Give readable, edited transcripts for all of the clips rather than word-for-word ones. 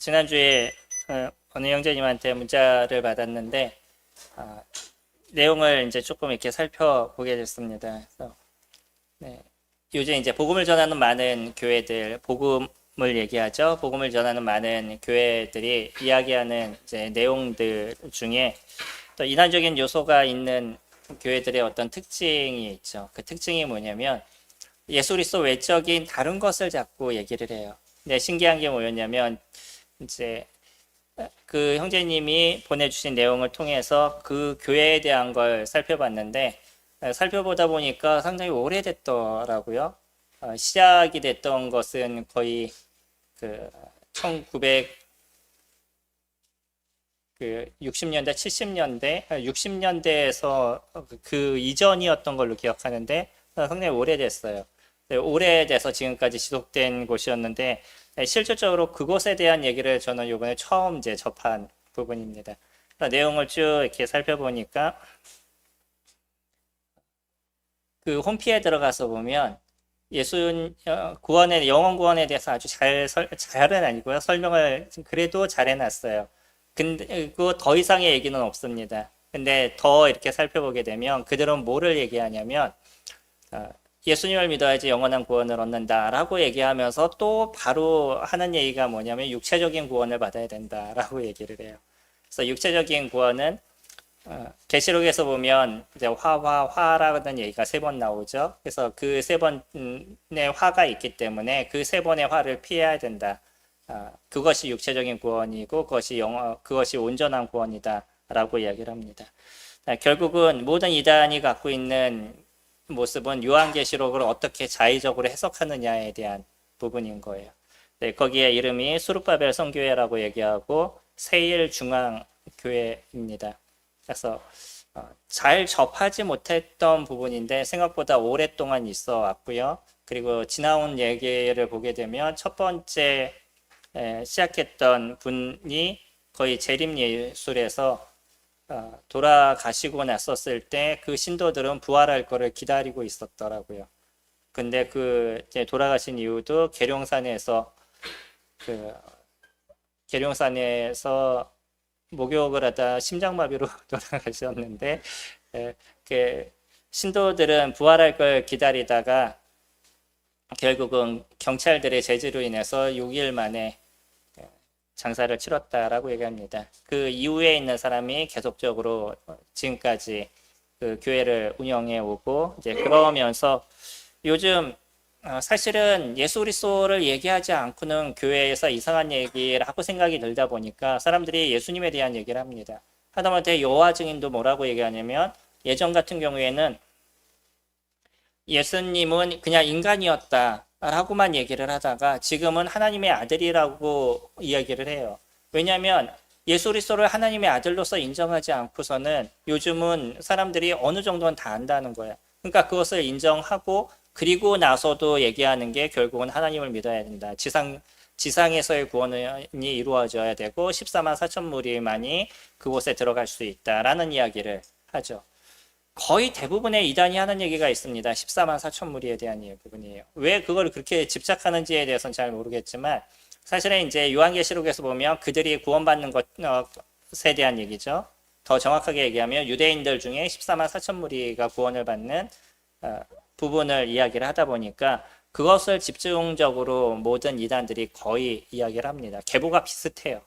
지난주에 어느 형제님한테 문자를 받았는데 내용을 이제 조금 이렇게 살펴보게 됐습니다. 그래서 네, 요즘 이제 복음을 전하는 많은 교회들, 복음을 얘기하죠. 복음을 전하는 많은 교회들이 이야기하는 이제 내용들 중에 또 이단적인 요소가 있는 교회들의 어떤 특징이 있죠. 그 특징이 뭐냐면 예수 그리스도 외적인 다른 것을 자꾸 얘기를 해요. 근데 신기한 게 뭐였냐면 이제 그 형제님이 보내주신 내용을 통해서 그 교회에 대한 걸 살펴봤는데 살펴보다 보니까 상당히 오래됐더라고요. 시작이 됐던 것은 거의 그 1960년대, 70년대, 60년대에서 그 이전이었던 걸로 기억하는데 상당히 오래됐어요. 오래돼서 지금까지 지속된 곳이었는데 실질적으로 그곳에 대한 얘기를 저는 이번에 처음 이제 접한 부분입니다. 내용을 쭉 이렇게 살펴보니까 그 홈피에 들어가서 보면 예수 구원의 영원 구원에 대해서 아주 잘은 아니고요. 설명을 그래도 잘 해놨어요. 근데 그 더 이상의 얘기는 없습니다. 근데 더 이렇게 살펴보게 되면 그들은 뭐를 얘기하냐면 예수님을 믿어야지 영원한 구원을 얻는다라고 얘기하면서 또 바로 하는 얘기가 뭐냐면 육체적인 구원을 받아야 된다라고 얘기를 해요. 그래서 육체적인 구원은 계시록에서 보면 이제 화라는 얘기가 3번 나오죠. 그래서 그 3번의 화가 있기 때문에 그 3번의 화를 피해야 된다. 그것이 육체적인 구원이고 그것이 온전한 구원이다라고 이야기를 합니다. 결국은 모든 이단이 갖고 있는 모습은 요한계시록을 어떻게 자의적으로 해석하느냐에 대한 부분인 거예요. 네, 거기에 이름이 수룹바벨 성교회라고 얘기하고 세일중앙교회입니다. 그래서 잘 접하지 못했던 부분인데 생각보다 오랫동안 있어 왔고요. 그리고 지나온 얘기를 보게 되면 첫 번째 시작했던 분이 거의 재림예술에서 돌아가시고 났었을 때 그 신도들은 부활할 거를 기다리고 있었더라고요. 근데 그 이제 돌아가신 이유도 계룡산에서 목욕을 하다 심장마비로 돌아가셨는데 그 신도들은 부활할 걸 기다리다가 결국은 경찰들의 제지로 인해서 6일 만에 장사를 치렀다라고 얘기합니다. 그 이후에 있는 사람이 계속적으로 지금까지 그 교회를 운영해 오고 이제 그러면서 요즘 사실은 예수 그리스도를 얘기하지 않고는 교회에서 이상한 얘기를 하고 생각이 들다 보니까 사람들이 예수님에 대한 얘기를 합니다. 하다못해 여호와 증인도 뭐라고 얘기하냐면 예전 같은 경우에는 예수님은 그냥 인간이었다 라고만 얘기를 하다가 지금은 하나님의 아들이라고 이야기를 해요. 왜냐하면 예수 그리스도를 하나님의 아들로서 인정하지 않고서는 요즘은 사람들이 어느 정도는 다 안다는 거예요. 그러니까 그것을 인정하고 그리고 나서도 얘기하는 게 결국은 하나님을 믿어야 된다. 지상에서의 구원이 이루어져야 되고 14만 4천 무리만이 그곳에 들어갈 수 있다라는 이야기를 하죠. 거의 대부분의 이단이 하는 얘기가 있습니다. 14만 4천 무리에 대한 부분이에요. 왜 그걸 그렇게 집착하는지에 대해서는 잘 모르겠지만 사실은 이제 요한계시록에서 보면 그들이 구원받는 것에 대한 얘기죠. 더 정확하게 얘기하면 유대인들 중에 14만 4천 무리가 구원을 받는 부분을 이야기를 하다 보니까 그것을 집중적으로 모든 이단들이 거의 이야기를 합니다. 계보가 비슷해요.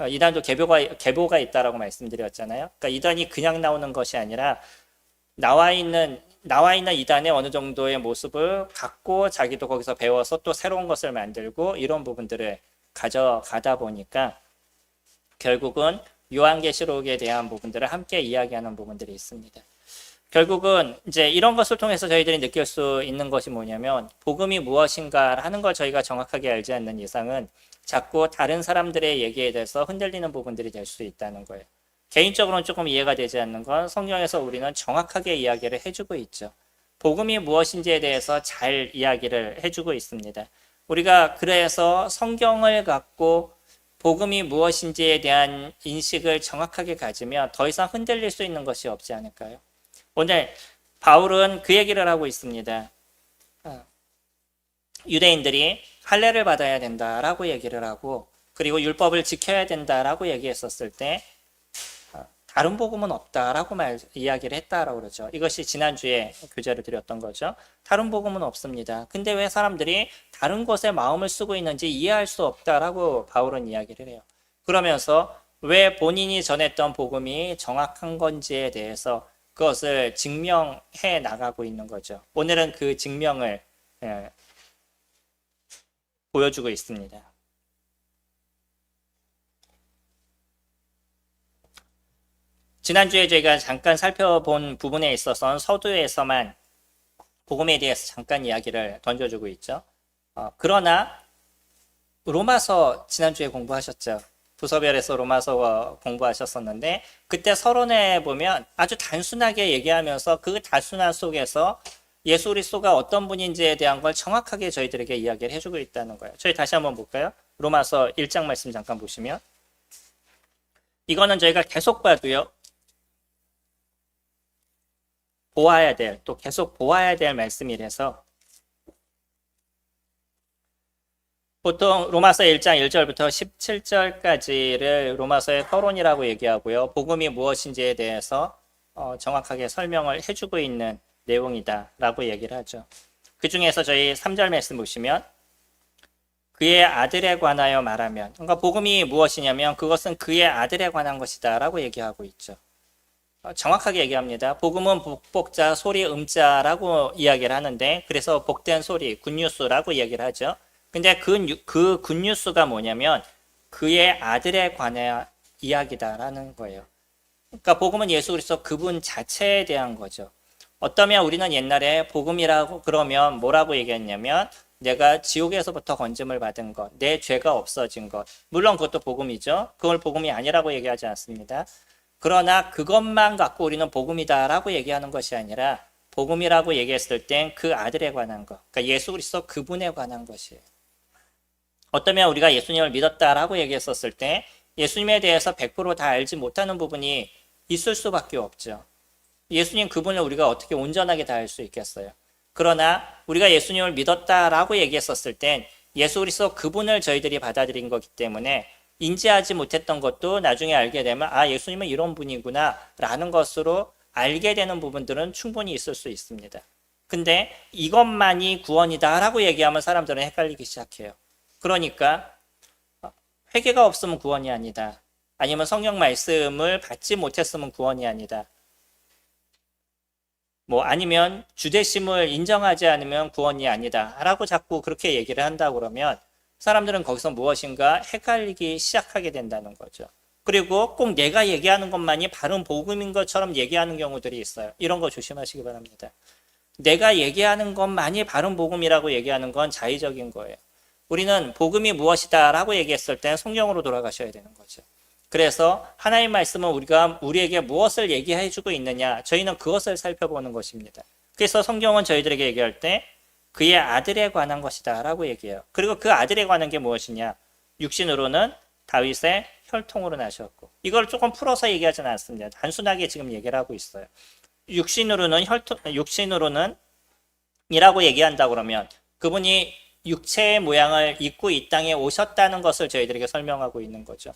이단도 계보가 있다라고 말씀드렸잖아요. 그러니까 이단이 그냥 나오는 것이 아니라 나와 있는 이단의 어느 정도의 모습을 갖고 자기도 거기서 배워서 또 새로운 것을 만들고 이런 부분들을 가져가다 보니까 결국은 요한계시록에 대한 부분들을 함께 이야기하는 부분들이 있습니다. 결국은 이제 이런 것을 통해서 저희들이 느낄 수 있는 것이 뭐냐면 복음이 무엇인가 하는 걸 저희가 정확하게 알지 않는 이상은 자꾸 다른 사람들의 얘기에 대해서 흔들리는 부분들이 될 수 있다는 거예요. 개인적으로는 조금 이해가 되지 않는 건 성경에서 우리는 정확하게 이야기를 해주고 있죠. 복음이 무엇인지에 대해서 잘 이야기를 해주고 있습니다. 우리가 그래서 성경을 갖고 복음이 무엇인지에 대한 인식을 정확하게 가지면 더 이상 흔들릴 수 있는 것이 없지 않을까요? 오늘 바울은 그 얘기를 하고 있습니다. 유대인들이 할례를 받아야 된다라고 얘기를 하고 그리고 율법을 지켜야 된다라고 얘기했었을 때 다른 복음은 없다라고 이야기를 했다라고 그러죠. 이것이 지난주에 교재를 드렸던 거죠. 다른 복음은 없습니다. 근데 왜 사람들이 다른 곳에 마음을 쓰고 있는지 이해할 수 없다라고 바울은 이야기를 해요. 그러면서 왜 본인이 전했던 복음이 정확한 건지에 대해서 그것을 증명해 나가고 있는 거죠. 오늘은 그 증명을 보여주고 있습니다. 지난주에 저희가 잠깐 살펴본 부분에 있어서는 서두에서만 복음에 대해서 잠깐 이야기를 던져주고 있죠. 그러나 로마서 지난주에 공부하셨죠. 부서별에서 로마서 공부하셨었는데 그때 서론에 보면 아주 단순하게 얘기하면서 그 단순한 속에서 예수 그리스도가 어떤 분인지에 대한 걸 정확하게 저희들에게 이야기를 해주고 있다는 거예요. 저희 다시 한번 볼까요? 로마서 1장 말씀 잠깐 보시면 이거는 저희가 계속 봐도요. 또 계속 보아야 될 말씀이라서 보통 로마서 1장 1절부터 17절까지를 로마서의 서론이라고 얘기하고요. 복음이 무엇인지에 대해서 정확하게 설명을 해주고 있는 내용이다 라고 얘기를 하죠. 그 중에서 저희 3절 말씀 보시면 그의 아들에 관하여 말하면, 그러니까 복음이 무엇이냐면 그것은 그의 아들에 관한 것이다 라고 얘기하고 있죠. 정확하게 얘기합니다. 복음은 복자, 소리, 음자라고 이야기를 하는데 그래서 복된 소리, 굿뉴스라고 이야기를 하죠. 근데 그 굿뉴스가 뭐냐면 그의 아들에 관한 이야기다라는 거예요. 그러니까 복음은 예수 그리스도 그분 자체에 대한 거죠. 어떠면 우리는 옛날에 복음이라고 그러면 뭐라고 얘기했냐면 내가 지옥에서부터 건짐을 받은 것, 내 죄가 없어진 것. 물론 그것도 복음이죠. 그걸 복음이 아니라고 얘기하지 않습니다. 그러나 그것만 갖고 우리는 복음이다라고 얘기하는 것이 아니라 복음이라고 얘기했을 땐 그 아들에 관한 것, 그러니까 예수 그리스도 그분에 관한 것이에요. 어떠면 우리가 예수님을 믿었다라고 얘기했었을 때 예수님에 대해서 100% 다 알지 못하는 부분이 있을 수밖에 없죠. 예수님 그분을 우리가 어떻게 온전하게 다 알 수 있겠어요. 그러나 우리가 예수님을 믿었다라고 얘기했었을 땐 예수 그리스도 그분을 저희들이 받아들인 거기 때문에 인지하지 못했던 것도 나중에 알게 되면 예수님은 이런 분이구나 라는 것으로 알게 되는 부분들은 충분히 있을 수 있습니다. 근데 이것만이 구원이다 라고 얘기하면 사람들은 헷갈리기 시작해요. 그러니까 회개가 없으면 구원이 아니다. 아니면 성경 말씀을 받지 못했으면 구원이 아니다. 아니면 주되심을 인정하지 않으면 구원이 아니다 라고 자꾸 그렇게 얘기를 한다 그러면 사람들은 거기서 무엇인가 헷갈리기 시작하게 된다는 거죠. 그리고 꼭 내가 얘기하는 것만이 바른 복음인 것처럼 얘기하는 경우들이 있어요. 이런 거 조심하시기 바랍니다. 내가 얘기하는 것만이 바른 복음이라고 얘기하는 건 자의적인 거예요. 우리는 복음이 무엇이다 라고 얘기했을 때 성경으로 돌아가셔야 되는 거죠. 그래서 하나님 말씀은 우리에게 무엇을 얘기해 주고 있느냐, 저희는 그것을 살펴보는 것입니다. 그래서 성경은 저희들에게 얘기할 때 그의 아들에 관한 것이다 라고 얘기해요. 그리고 그 아들에 관한 게 무엇이냐, 육신으로는 다윗의 혈통으로 나셨고, 이걸 조금 풀어서 얘기하지는 않습니다. 단순하게 지금 얘기를 하고 있어요. 육신으로는 이라고 얘기한다 그러면 그분이 육체의 모양을 입고 이 땅에 오셨다는 것을 저희들에게 설명하고 있는 거죠.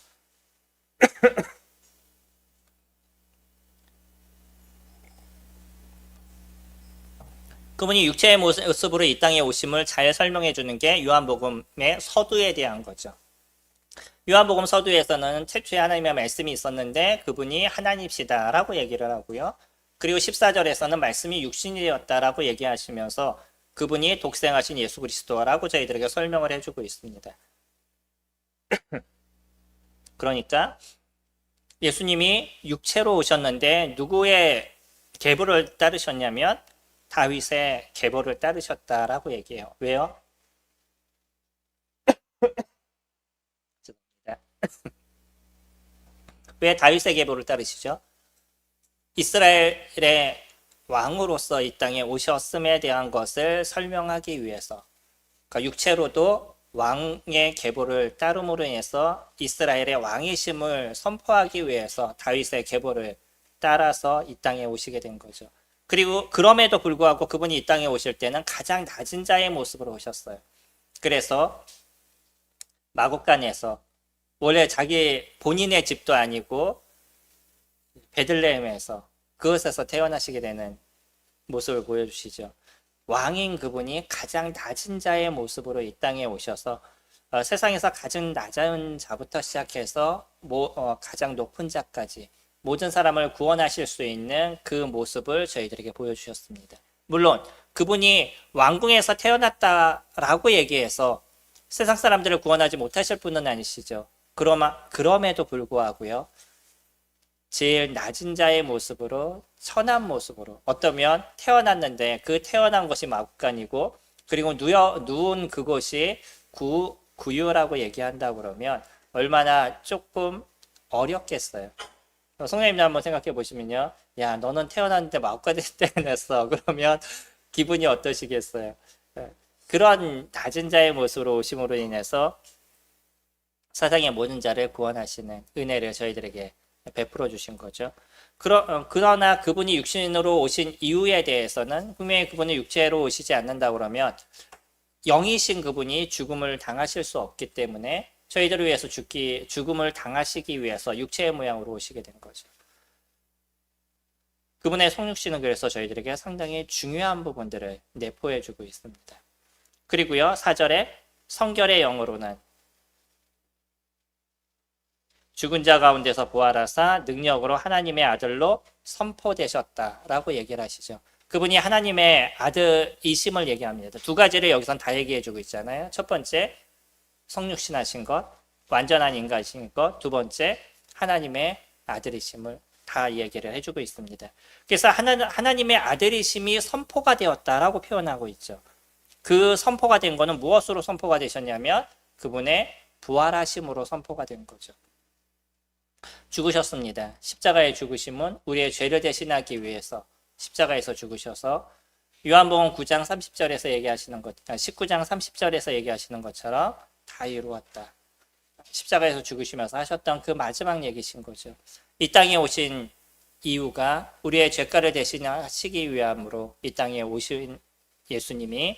그분이 육체의 모습으로 이 땅에 오심을 잘 설명해 주는 게 요한복음의 서두에 대한 거죠. 요한복음 서두에서는 최초에 하나님의 말씀이 있었는데 그분이 하나님이시다 라고 얘기를 하고요. 그리고 14절에서는 말씀이 육신이 되었다라고 얘기하시면서 그분이 독생하신 예수 그리스도라고 저희들에게 설명을 해주고 있습니다. 그러니까 예수님이 육체로 오셨는데 누구의 계보를 따르셨냐면 다윗의 계보를 따르셨다라고 얘기해요. 왜요? 왜 다윗의 계보를 따르시죠? 이스라엘의 왕으로서 이 땅에 오셨음에 대한 것을 설명하기 위해서, 그러니까 육체로도 왕의 계보를 따름으로 인해서 이스라엘의 왕이심을 선포하기 위해서 다윗의 계보를 따라서 이 땅에 오시게 된 거죠. 그리고 그럼에도 불구하고 그분이 이 땅에 오실 때는 가장 낮은 자의 모습으로 오셨어요. 그래서 마국간에서 원래 자기 본인의 집도 아니고 베들레헴에서 그곳에서 태어나시게 되는 모습을 보여주시죠. 왕인 그분이 가장 낮은 자의 모습으로 이 땅에 오셔서 세상에서 가장 낮은 자부터 시작해서 가장 높은 자까지 모든 사람을 구원하실 수 있는 그 모습을 저희들에게 보여주셨습니다. 물론 그분이 왕궁에서 태어났다라고 얘기해서 세상 사람들을 구원하지 못하실 분은 아니시죠. 그럼에도 불구하고요. 제일 낮은 자의 모습으로 천한 모습으로 어떠면 태어났는데 그 태어난 것이 마국간이고 그리고 누운 그곳이 구유라고 얘기한다고 그러면 얼마나 조금 어렵겠어요. 성령님도 한번 생각해 보시면요. 야, 너는 태어났는데 마국간에 태어났어. 그러면 기분이 어떠시겠어요? 그런 낮은 자의 모습으로 오심으로 인해서 세상의 모든 자를 구원하시는 은혜를 저희들에게 베풀어 주신 거죠. 그러나 그분이 육신으로 오신 이유에 대해서는 분명히 그분이 육체로 오시지 않는다 그러면 영이신 그분이 죽음을 당하실 수 없기 때문에 저희들을 위해서 죽음을 당하시기 위해서 육체의 모양으로 오시게 된 거죠. 그분의 성육신은 그래서 저희들에게 상당히 중요한 부분들을 내포해 주고 있습니다. 그리고요, 4절에 성결의 영으로는 죽은 자 가운데서 부활하사 능력으로 하나님의 아들로 선포되셨다라고 얘기를 하시죠. 그분이 하나님의 아들이심을 얘기합니다. 두 가지를 여기선 다 얘기해주고 있잖아요. 첫 번째, 성육신하신 것, 완전한 인간이신 것. 두 번째, 하나님의 아들이심을 다 얘기를 해주고 있습니다. 그래서 하나님의 아들이심이 선포가 되었다라고 표현하고 있죠. 그 선포가 된 거는 무엇으로 선포가 되셨냐면 그분의 부활하심으로 선포가 된 거죠. 죽으셨습니다. 십자가의 죽으심은 우리의 죄를 대신하기 위해서 십자가에서 죽으셔서 요한복음 9장 30절에서 얘기하시는 것, 19장 30절에서 얘기하시는 것처럼 다 이루었다. 십자가에서 죽으시면서 하셨던 그 마지막 얘기신 거죠. 이 땅에 오신 이유가 우리의 죄가를 대신하시기 위함으로 이 땅에 오신 예수님이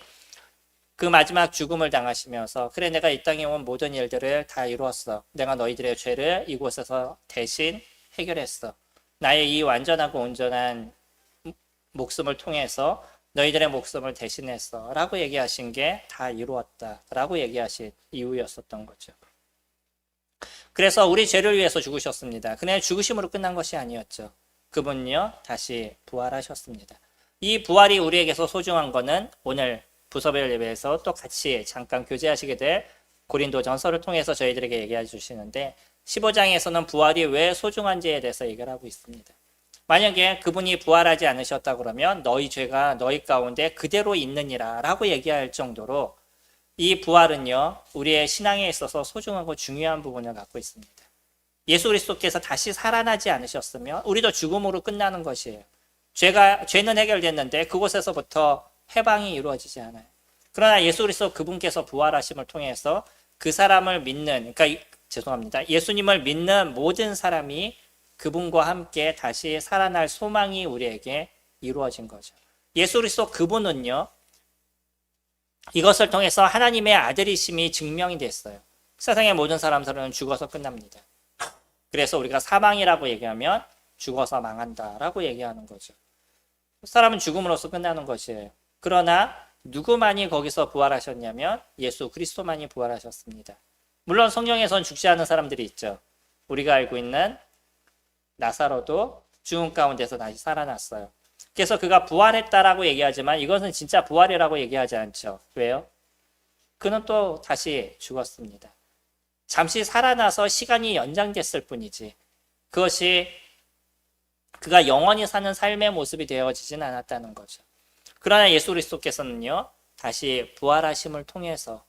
그 마지막 죽음을 당하시면서 그래 내가 이 땅에 온 모든 일들을 다 이루었어. 내가 너희들의 죄를 이곳에서 대신 해결했어. 나의 이 완전하고 온전한 목숨을 통해서 너희들의 목숨을 대신했어 라고 얘기하신 게 다 이루었다 라고 얘기하신 이유였었던 거죠. 그래서 우리 죄를 위해서 죽으셨습니다. 그냥 죽으심으로 끝난 것이 아니었죠. 그분요 다시 부활하셨습니다. 이 부활이 우리에게서 소중한 거는 오늘 부서별 예배에서 또 같이 잠깐 교제하시게 될 고린도 전서를 통해서 저희들에게 얘기해 주시는데 15장에서는 부활이 왜 소중한지에 대해서 얘기를 하고 있습니다. 만약에 그분이 부활하지 않으셨다 그러면 너희 죄가 너희 가운데 그대로 있느니라 라고 얘기할 정도로 이 부활은요 우리의 신앙에 있어서 소중하고 중요한 부분을 갖고 있습니다. 예수 그리스도께서 다시 살아나지 않으셨으면 우리도 죽음으로 끝나는 것이에요. 죄는 해결됐는데 그곳에서부터 해방이 이루어지지 않아요. 그러나 예수 그리스도 그분께서 부활하심을 통해서 그 사람을 믿는, 예수님을 믿는 모든 사람이 그분과 함께 다시 살아날 소망이 우리에게 이루어진 거죠. 예수 그리스도 그분은요, 이것을 통해서 하나님의 아들이심이 증명이 됐어요. 세상의 모든 사람들은 죽어서 끝납니다. 그래서 우리가 사망이라고 얘기하면 죽어서 망한다라고 얘기하는 거죠. 사람은 죽음으로써 끝나는 것이에요. 그러나 누구만이 거기서 부활하셨냐면 예수 그리스도만이 부활하셨습니다. 물론 성경에선 죽지 않은 사람들이 있죠. 우리가 알고 있는 나사로도 죽음 가운데서 다시 살아났어요. 그래서 그가 부활했다라고 얘기하지만 이것은 진짜 부활이라고 얘기하지 않죠. 왜요? 그는 또 다시 죽었습니다. 잠시 살아나서 시간이 연장됐을 뿐이지 그것이 그가 영원히 사는 삶의 모습이 되어지진 않았다는 거죠. 그러나 예수 그리스도께서는요 다시 부활하심을 통해서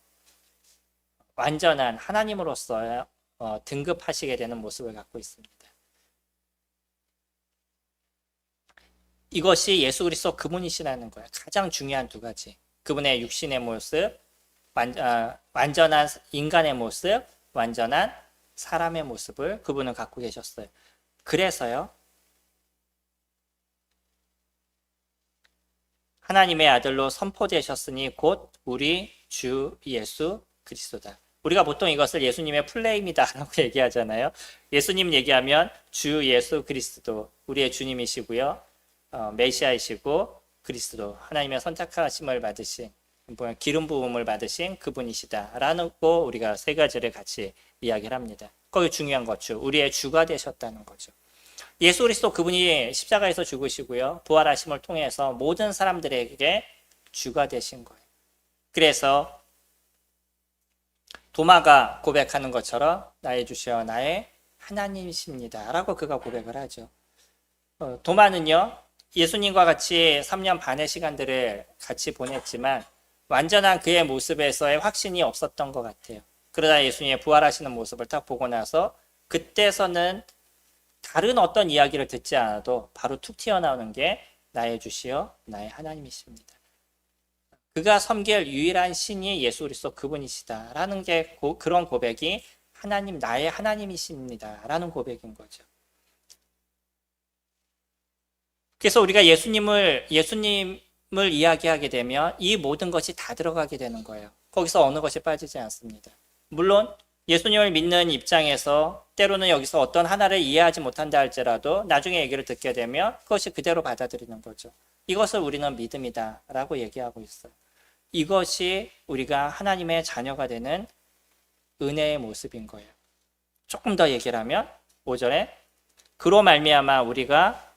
완전한 하나님으로서 등급하시게 되는 모습을 갖고 있습니다. 이것이 예수 그리스도 그분이시라는 거예요. 가장 중요한 두 가지. 그분의 육신의 모습, 완전한 인간의 모습, 완전한 사람의 모습을 그분은 갖고 계셨어요. 그래서요 하나님의 아들로 선포되셨으니 곧 우리 주 예수 그리스도다. 우리가 보통 이것을 예수님의 플레임이다라고 얘기하잖아요. 예수님 얘기하면 주 예수 그리스도 우리의 주님이시고요. 메시아이시고 그리스도 하나님의 선택하심을 받으신 기름 부음을 받으신 그분이시다라는 거 우리가 세 가지를 같이 이야기를 합니다. 거기 중요한 거죠. 우리의 주가 되셨다는 거죠. 예수 그리스도 그분이 십자가에서 죽으시고요. 부활하심을 통해서 모든 사람들에게 주가 되신 거예요. 그래서 도마가 고백하는 것처럼 나의 주시여 나의 하나님이십니다 라고 그가 고백을 하죠. 도마는요 예수님과 같이 3년 반의 시간들을 같이 보냈지만 완전한 그의 모습에서의 확신이 없었던 것 같아요. 그러다 예수님의 부활하시는 모습을 딱 보고 나서 그때서는 다른 어떤 이야기를 듣지 않아도 바로 툭 튀어나오는 게 나의 주시여 나의 하나님이십니다. 그가 섬길 유일한 신이 예수 그리스도 그분이시다라는 게 그런 고백이 하나님 나의 하나님이십니다라는 고백인 거죠. 그래서 우리가 예수님을 이야기하게 되면 이 모든 것이 다 들어가게 되는 거예요. 거기서 어느 것이 빠지지 않습니다. 물론 예수님을 믿는 입장에서 때로는 여기서 어떤 하나를 이해하지 못한다 할지라도 나중에 얘기를 듣게 되면 그것이 그대로 받아들이는 거죠. 이것을 우리는 믿음이다 라고 얘기하고 있어요. 이것이 우리가 하나님의 자녀가 되는 은혜의 모습인 거예요. 조금 더 얘기를 하면 5절에 그로 말미암아 우리가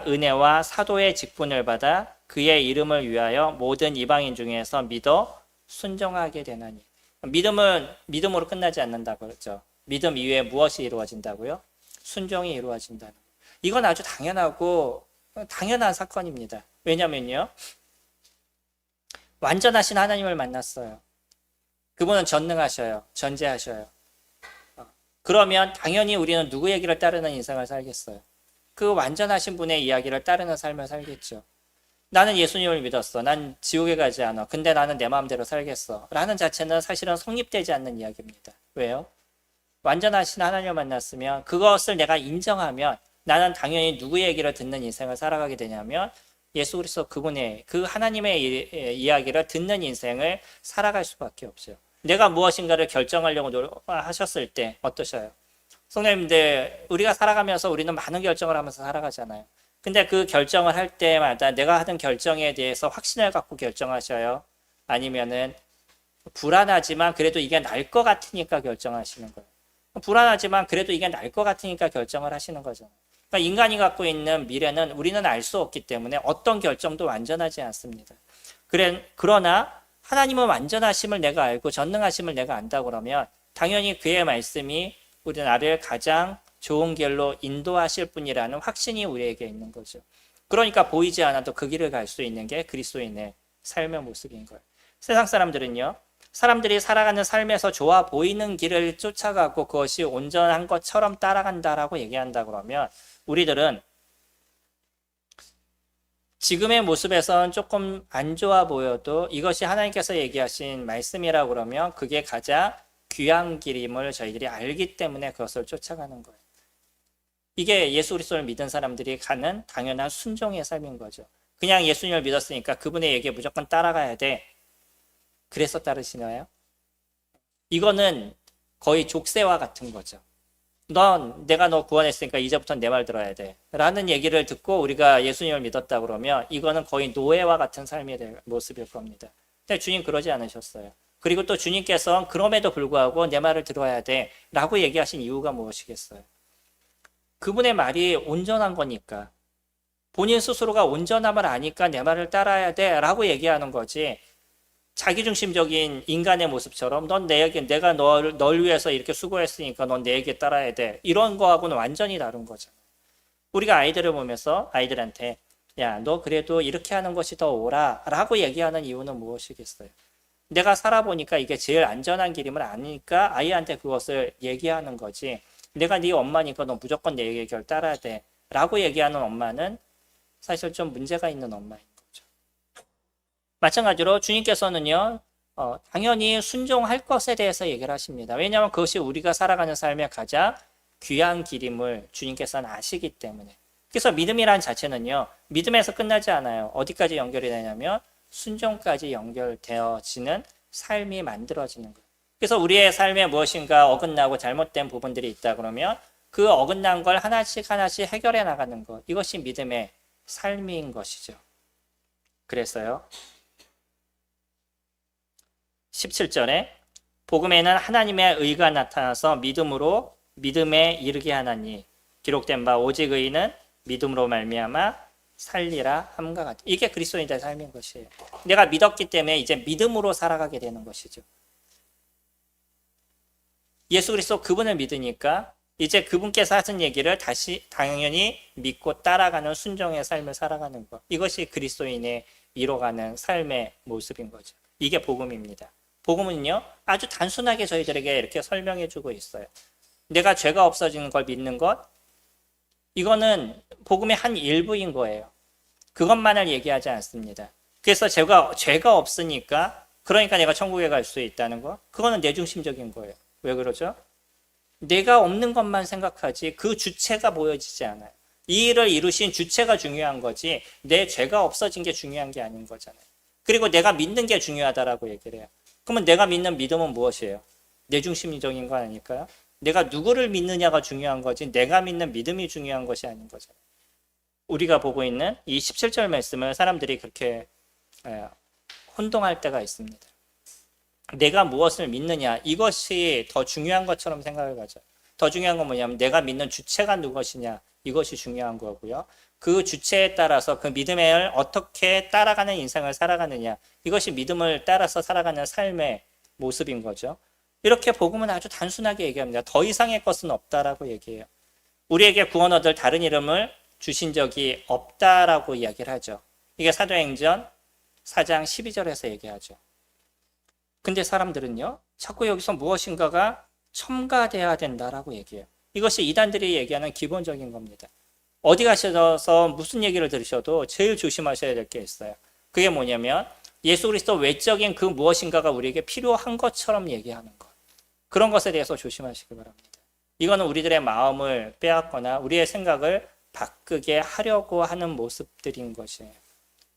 은혜와 사도의 직분을 받아 그의 이름을 위하여 모든 이방인 중에서 믿어 순종하게 되나니. 믿음은 믿음으로 끝나지 않는다고 그랬죠. 믿음 이외에 무엇이 이루어진다고요? 순종이 이루어진다는. 이건 아주 당연한 사건입니다. 왜냐면요. 완전하신 하나님을 만났어요. 그분은 전능하셔요. 전제하셔요. 그러면 당연히 우리는 누구 얘기를 따르는 인생을 살겠어요? 그 완전하신 분의 이야기를 따르는 삶을 살겠죠. 나는 예수님을 믿었어. 난 지옥에 가지 않아. 근데 나는 내 마음대로 살겠어. 라는 자체는 사실은 성립되지 않는 이야기입니다. 왜요? 완전하신 하나님을 만났으면 그것을 내가 인정하면 나는 당연히 누구의 얘기를 듣는 인생을 살아가게 되냐면 예수 그리스도 그분의 그 하나님의 이야기를 듣는 인생을 살아갈 수밖에 없어요. 내가 무엇인가를 결정하려고 하셨을 때 어떠셔요? 성도님들 우리가 살아가면서 우리는 많은 결정을 하면서 살아가잖아요. 근데 그 결정을 할 때마다 내가 하던 결정에 대해서 확신을 갖고 결정하셔요? 아니면은 불안하지만 그래도 이게 날 것 같으니까 결정하시는 거예요. 불안하지만 그래도 이게 날 것 같으니까 결정을 하시는 거잖아요. 그러니까 인간이 갖고 있는 미래는 우리는 알 수 없기 때문에 어떤 결정도 완전하지 않습니다. 그러나 하나님은 완전하심을 내가 알고 전능하심을 내가 안다 그러면 당연히 그의 말씀이 우리 나를 가장 좋은 길로 인도하실 분이라는 확신이 우리에게 있는 거죠. 그러니까 보이지 않아도 그 길을 갈 수 있는 게 그리스도인의 삶의 모습인 거예요. 세상 사람들은요. 사람들이 살아가는 삶에서 좋아 보이는 길을 쫓아가고 그것이 온전한 것처럼 따라간다라고 얘기한다 그러면 우리들은 지금의 모습에선 조금 안 좋아 보여도 이것이 하나님께서 얘기하신 말씀이라고 그러면 그게 가장 귀한 길임을 저희들이 알기 때문에 그것을 쫓아가는 거예요. 이게 예수 그리스도를 믿은 사람들이 가는 당연한 순종의 삶인 거죠. 그냥 예수님을 믿었으니까 그분의 얘기에 무조건 따라가야 돼. 그래서 따르시나요? 이거는 거의 족쇄와 같은 거죠. 내가 너 구원했으니까 이제부터 내 말 들어야 돼. 라는 얘기를 듣고 우리가 예수님을 믿었다 그러면 이거는 거의 노예와 같은 삶의 모습일 겁니다. 근데 주님 그러지 않으셨어요. 그리고 또 주님께서 그럼에도 불구하고 내 말을 들어야 돼. 라고 얘기하신 이유가 무엇이겠어요? 그분의 말이 온전한 거니까. 본인 스스로가 온전함을 아니까 내 말을 따라야 돼. 라고 얘기하는 거지. 자기중심적인 인간의 모습처럼 내가 널 위해서 이렇게 수고했으니까 넌 내 얘기 따라야 돼. 이런 거하고는 완전히 다른 거잖아. 우리가 아이들을 보면서 아이들한테 야, 너 그래도 이렇게 하는 것이 더 옳아 라고 얘기하는 이유는 무엇이겠어요? 내가 살아보니까 이게 제일 안전한 길임을 아니까 아이한테 그것을 얘기하는 거지. 내가 네 엄마니까 너 무조건 내 얘기를 따라야 돼 라고 얘기하는 엄마는 사실 좀 문제가 있는 엄마인 거죠. 마찬가지로 주님께서는요 당연히 순종할 것에 대해서 얘기를 하십니다. 왜냐하면 그것이 우리가 살아가는 삶의 가장 귀한 길임을 주님께서는 아시기 때문에. 그래서 믿음이란 자체는요 믿음에서 끝나지 않아요. 어디까지 연결이 되냐면 순종까지 연결되어지는 삶이 만들어지는 거예요. 그래서 우리의 삶에 무엇인가 어긋나고 잘못된 부분들이 있다 그러면 그 어긋난 걸 하나씩 하나씩 해결해 나가는 것. 이것이 믿음의 삶인 것이죠. 그래서요. 17절에 복음에는 하나님의 의가 나타나서 믿음으로 믿음에 이르게 하나니 기록된 바 오직 의인은 믿음으로 말미암아 살리라 함과 같아. 이게 그리스도인의 삶인 것이에요. 내가 믿었기 때문에 이제 믿음으로 살아가게 되는 것이죠. 예수 그리스도 그분을 믿으니까 이제 그분께서 하신 얘기를 다시 당연히 믿고 따라가는 순종의 삶을 살아가는 것. 이것이 그리스도인의 이뤄가는 삶의 모습인 거죠. 이게 복음입니다. 복음은요, 아주 단순하게 저희들에게 이렇게 설명해 주고 있어요. 내가 죄가 없어지는 걸 믿는 것, 이거는 복음의 한 일부인 거예요. 그것만을 얘기하지 않습니다. 그래서 죄가 없으니까, 그러니까 내가 천국에 갈 수 있다는 거, 그거는 내중심적인 거예요. 왜 그러죠? 내가 없는 것만 생각하지 그 주체가 보여지지 않아요. 이 일을 이루신 주체가 중요한 거지 내 죄가 없어진 게 중요한 게 아닌 거잖아요. 그리고 내가 믿는 게 중요하다라고 얘기를 해요. 그러면 내가 믿는 믿음은 무엇이에요? 내중심적인 거 아닐까요? 내가 누구를 믿느냐가 중요한 거지 내가 믿는 믿음이 중요한 것이 아닌 거잖아요. 우리가 보고 있는 이 17절 말씀을 사람들이 그렇게 혼동할 때가 있습니다. 내가 무엇을 믿느냐 이것이 더 중요한 것처럼 생각을 가죠. 더 중요한 건 뭐냐면 내가 믿는 주체가 누구시냐 이것이 중요한 거고요. 그 주체에 따라서 그 믿음을 어떻게 따라가는 인생을 살아가느냐 이것이 믿음을 따라서 살아가는 삶의 모습인 거죠. 이렇게 복음은 아주 단순하게 얘기합니다. 더 이상의 것은 없다라고 얘기해요. 우리에게 구원 얻을 다른 이름을 주신 적이 없다라고 이야기를 하죠. 이게 사도행전 4장 12절에서 얘기하죠. 근데 사람들은요, 자꾸 여기서 무엇인가가 첨가돼야 된다라고 얘기해요. 이것이 이단들이 얘기하는 기본적인 겁니다. 어디 가셔서 무슨 얘기를 들으셔도 제일 조심하셔야 될 게 있어요. 그게 뭐냐면 예수 그리스도 외적인 그 무엇인가가 우리에게 필요한 것처럼 얘기하는 것. 그런 것에 대해서 조심하시기 바랍니다. 이거는 우리들의 마음을 빼앗거나 우리의 생각을 바꾸게 하려고 하는 모습들인 것이에요.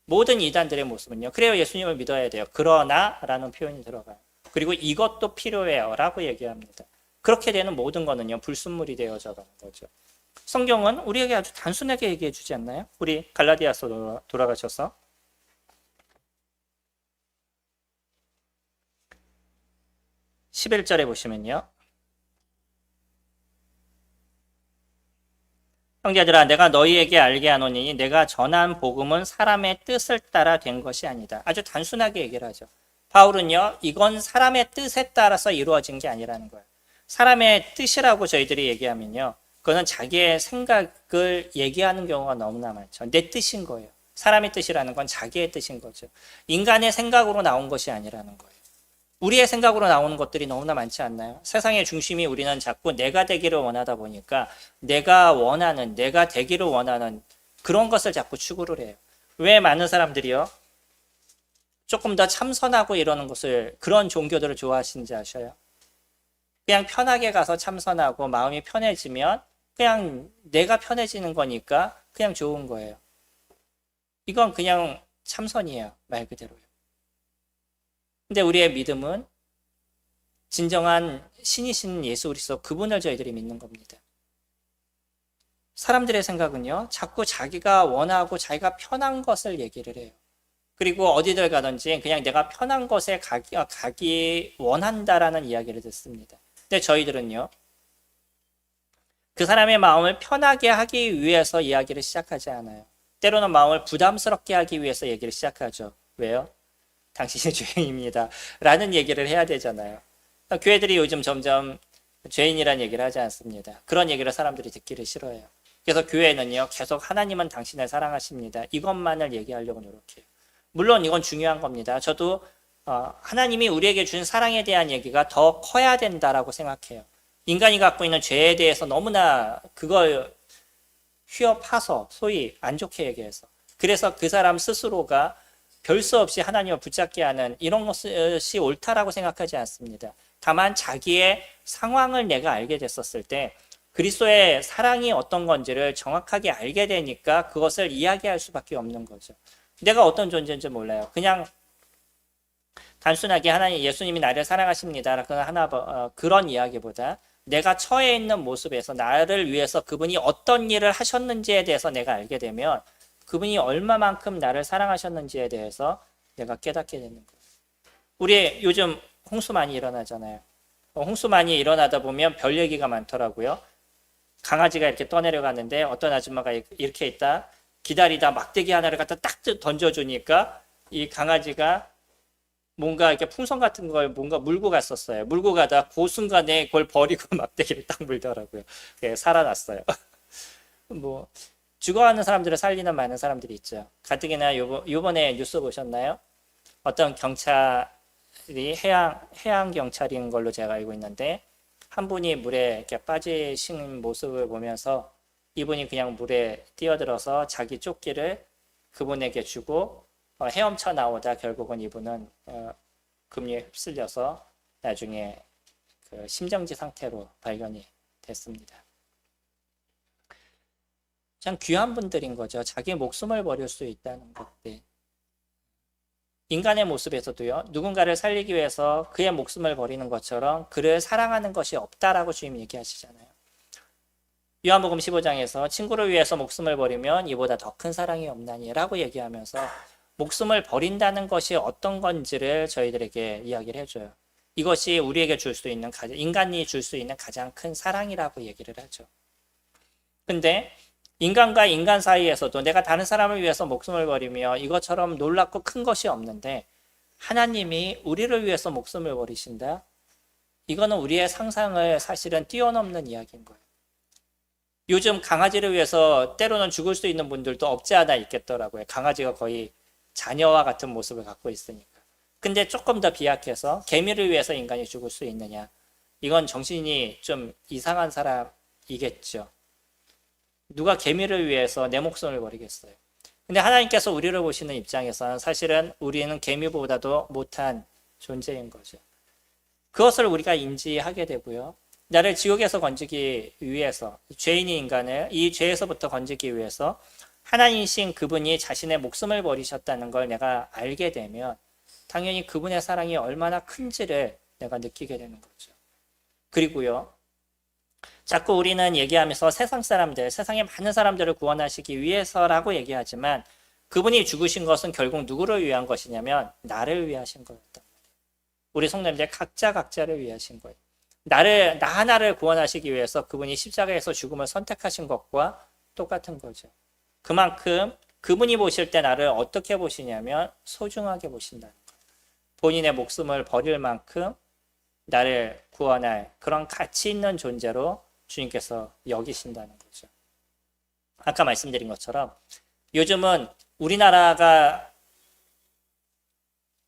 모든 이단들의 모습은요. 그래요. 예수님을 믿어야 돼요. 그러나 라는 표현이 들어가요. 그리고 이것도 필요해요. 라고 얘기합니다. 그렇게 되는 모든 거는요. 불순물이 되어져 가는 거죠. 성경은 우리에게 아주 단순하게 얘기해 주지 않나요? 우리 갈라디아서 돌아가셔서 11절에 보시면요. 형제들아 내가 너희에게 알게 하노니 내가 전한 복음은 사람의 뜻을 따라 된 것이 아니다. 아주 단순하게 얘기를 하죠. 바울은요. 이건 사람의 뜻에 따라서 이루어진 게 아니라는 거예요. 사람의 뜻이라고 저희들이 얘기하면요. 그거는 자기의 생각을 얘기하는 경우가 너무나 많죠. 내 뜻인 거예요. 사람의 뜻이라는 건 자기의 뜻인 거죠. 인간의 생각으로 나온 것이 아니라는 거예요. 우리의 생각으로 나오는 것들이 너무나 많지 않나요? 세상의 중심이 우리는 자꾸 내가 되기를 원하다 보니까 내가 되기를 원하는 그런 것을 자꾸 추구를 해요. 왜 많은 사람들이요? 조금 더 참선하고 이러는 것을 그런 종교들을 좋아하시는지 아셔요? 그냥 편하게 가서 참선하고 마음이 편해지면 그냥 내가 편해지는 거니까 그냥 좋은 거예요. 이건 그냥 참선이에요. 말 그대로요. 근데 우리의 믿음은 진정한 신이신 예수 그리스도 그분을 저희들이 믿는 겁니다. 사람들의 생각은요. 자꾸 자기가 원하고 자기가 편한 것을 얘기를 해요. 그리고 어디들 가든지 그냥 내가 편한 곳에 가기 원한다라는 이야기를 듣습니다. 근데 저희들은요. 그 사람의 마음을 편하게 하기 위해서 이야기를 시작하지 않아요. 때로는 마음을 부담스럽게 하기 위해서 얘기를 시작하죠. 왜요? 당신이 죄인입니다. 라는 얘기를 해야 되잖아요. 교회들이 요즘 점점 죄인이라는 얘기를 하지 않습니다. 그런 얘기를 사람들이 듣기를 싫어해요. 그래서 교회는요. 계속 하나님은 당신을 사랑하십니다. 이것만을 얘기하려고 노력해요. 물론 이건 중요한 겁니다. 저도 하나님이 우리에게 준 사랑에 대한 얘기가 더 커야 된다라고 생각해요. 인간이 갖고 있는 죄에 대해서 너무나 그걸 휘어파서 소위 안 좋게 얘기해서 그래서 그 사람 스스로가 별 수 없이 하나님을 붙잡게 하는 이런 것이 옳다라고 생각하지 않습니다. 다만 자기의 상황을 내가 알게 됐었을 때 그리스도의 사랑이 어떤 건지를 정확하게 알게 되니까 그것을 이야기할 수밖에 없는 거죠. 내가 어떤 존재인지 몰라요. 그냥 단순하게 하나님 예수님이 나를 사랑하십니다. 그런 이야기보다 내가 처해 있는 모습에서 나를 위해서 그분이 어떤 일을 하셨는지에 대해서 내가 알게 되면 그분이 얼마만큼 나를 사랑하셨는지에 대해서 내가 깨닫게 되는 거예요. 우리 요즘 홍수 많이 일어나잖아요. 홍수 많이 일어나다 보면 별 얘기가 많더라고요. 강아지가 이렇게 떠내려가는데 어떤 아줌마가 이렇게 있다 기다리다 막대기 하나를 갖다 딱 던져주니까 이 강아지가 뭔가 이렇게 풍선 같은 걸 뭔가 물고 갔었어요. 물고 가다 그 순간에 그걸 버리고 막대기를 딱 물더라고요. 살아났어요. 뭐 죽어가는 사람들을 살리는 많은 사람들이 있죠. 가뜩이나 요번에 뉴스 보셨나요? 어떤 경찰이 해양 경찰인 걸로 제가 알고 있는데 한 분이 물에 이렇게 빠지신 모습을 보면서 이분이 그냥 물에 뛰어들어서 자기 조끼를 그분에게 주고 헤엄쳐 나오다 결국은 이분은 급류에 휩쓸려서 나중에 그 심정지 상태로 발견이 됐습니다. 참 귀한 분들인 거죠. 자기 목숨을 버릴 수 있다는 것들. 인간의 모습에서도요. 누군가를 살리기 위해서 그의 목숨을 버리는 것처럼 그를 사랑하는 것이 없다라고 주님이 얘기하시잖아요. 요한복음 15장에서 친구를 위해서 목숨을 버리면 이보다 더 큰 사랑이 없나니 라고 얘기하면서 목숨을 버린다는 것이 어떤 건지를 저희들에게 이야기를 해줘요. 이것이 우리에게 줄 수 있는 인간이 줄 수 있는 가장 큰 사랑이라고 얘기를 하죠. 근데 인간과 인간 사이에서도 내가 다른 사람을 위해서 목숨을 버리며 이것처럼 놀랍고 큰 것이 없는데 하나님이 우리를 위해서 목숨을 버리신다? 이거는 우리의 상상을 사실은 뛰어넘는 이야기인 거예요. 요즘 강아지를 위해서 때로는 죽을 수 있는 분들도 없지 않아 있겠더라고요. 강아지가 거의 자녀와 같은 모습을 갖고 있으니까. 근데 조금 더 비약해서 개미를 위해서 인간이 죽을 수 있느냐? 이건 정신이 좀 이상한 사람이겠죠. 누가 개미를 위해서 내 목숨을 버리겠어요. 근데 하나님께서 우리를 보시는 입장에서는 사실은 우리는 개미보다도 못한 존재인 거죠. 그것을 우리가 인지하게 되고요. 나를 지옥에서 건지기 위해서 죄인인 인간을 이 죄에서부터 건지기 위해서 하나님이신 그분이 자신의 목숨을 버리셨다는 걸 내가 알게 되면 당연히 그분의 사랑이 얼마나 큰지를 내가 느끼게 되는 거죠. 그리고요. 자꾸 우리는 얘기하면서 세상의 많은 사람들을 구원하시기 위해서라고 얘기하지만 그분이 죽으신 것은 결국 누구를 위한 것이냐면 나를 위하신 거였단 말이에요. 우리 성도님들 각자를 위하신 거예요. 나 하나를 구원하시기 위해서 그분이 십자가에서 죽음을 선택하신 것과 똑같은 거죠. 그만큼 그분이 보실 때 나를 어떻게 보시냐면 소중하게 보신다는 거예요. 본인의 목숨을 버릴 만큼 나를 구원할 그런 가치 있는 존재로 주님께서 여기신다는 거죠. 아까 말씀드린 것처럼 요즘은 우리나라가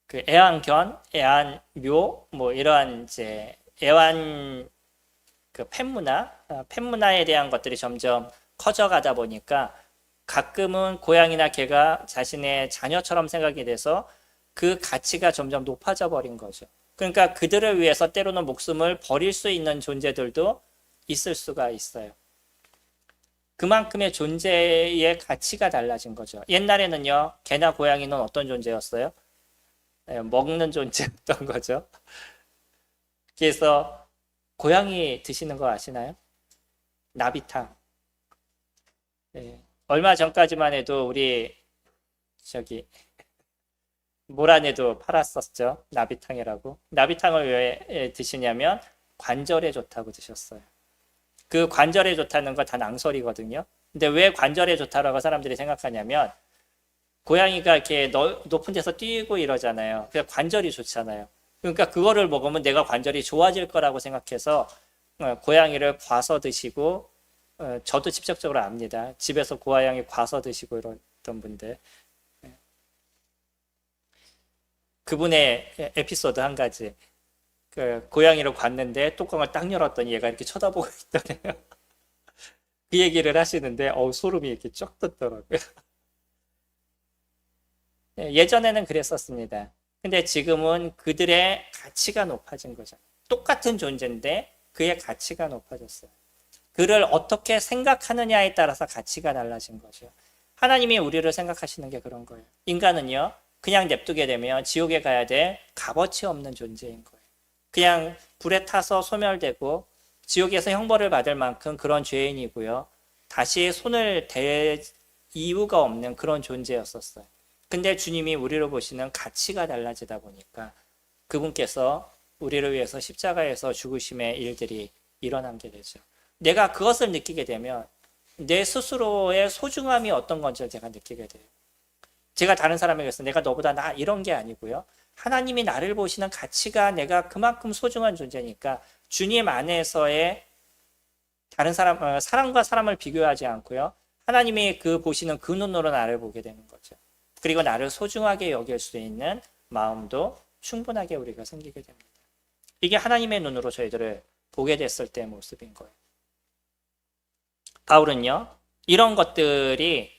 그 애완견, 애완묘 뭐 이러한 이제 애완 그 펫문화에 대한 것들이 점점 커져가다 보니까 가끔은 고양이나 개가 자신의 자녀처럼 생각이 돼서 그 가치가 점점 높아져 버린 거죠. 그러니까 그들을 위해서 때로는 목숨을 버릴 수 있는 존재들도 있을 수가 있어요. 그만큼의 존재의 가치가 달라진 거죠. 옛날에는요, 개나 고양이는 어떤 존재였어요? 먹는 존재였던 거죠. 그래서 고양이 드시는 거 아시나요? 나비탕. 얼마 전까지만 해도 우리 모란에도 팔았었죠. 나비탕이라고. 나비탕을 왜 드시냐면 관절에 좋다고 드셨어요. 그 관절에 좋다는 거 다 낭설이거든요. 근데 왜 관절에 좋다라고 사람들이 생각하냐면 고양이가 이렇게 높은 데서 뛰고 이러잖아요. 그래서 관절이 좋잖아요. 그러니까 그거를 먹으면 내가 관절이 좋아질 거라고 생각해서 고양이를 과서 드시고 저도 직접적으로 압니다. 집에서 고양이 과서 드시고 이랬던 분들. 그분의 에피소드 한 가지. 그 고양이를 봤는데 뚜껑을 딱 열었더니 얘가 이렇게 쳐다보고 있더래요. 그 얘기를 하시는데 소름이 이렇게 쫙 돋더라고요. 예전에는 그랬었습니다. 근데 지금은 그들의 가치가 높아진 거죠. 똑같은 존재인데 그의 가치가 높아졌어요. 그를 어떻게 생각하느냐에 따라서 가치가 달라진 거죠. 하나님이 우리를 생각하시는 게 그런 거예요. 인간은요, 그냥 냅두게 되면 지옥에 가야 될 값어치 없는 존재인 거예요. 그냥 불에 타서 소멸되고 지옥에서 형벌을 받을 만큼 그런 죄인이고요. 다시 손을 댈 이유가 없는 그런 존재였었어요. 근데 주님이 우리를 보시는 가치가 달라지다 보니까 그분께서 우리를 위해서 십자가에서 죽으심의 일들이 일어나게 되죠. 내가 그것을 느끼게 되면 내 스스로의 소중함이 어떤 건지 제가 느끼게 돼요. 제가 다른 사람에게서 내가 너보다 나 이런 게 아니고요. 하나님이 나를 보시는 가치가 내가 그만큼 소중한 존재니까 주님 안에서의 다른 사람, 사람과 사람을 비교하지 않고요. 하나님이 그 보시는 그 눈으로 나를 보게 되는 거죠. 그리고 나를 소중하게 여길 수 있는 마음도 충분하게 우리가 생기게 됩니다. 이게 하나님의 눈으로 저희들을 보게 됐을 때의 모습인 거예요. 바울은요, 이런 것들이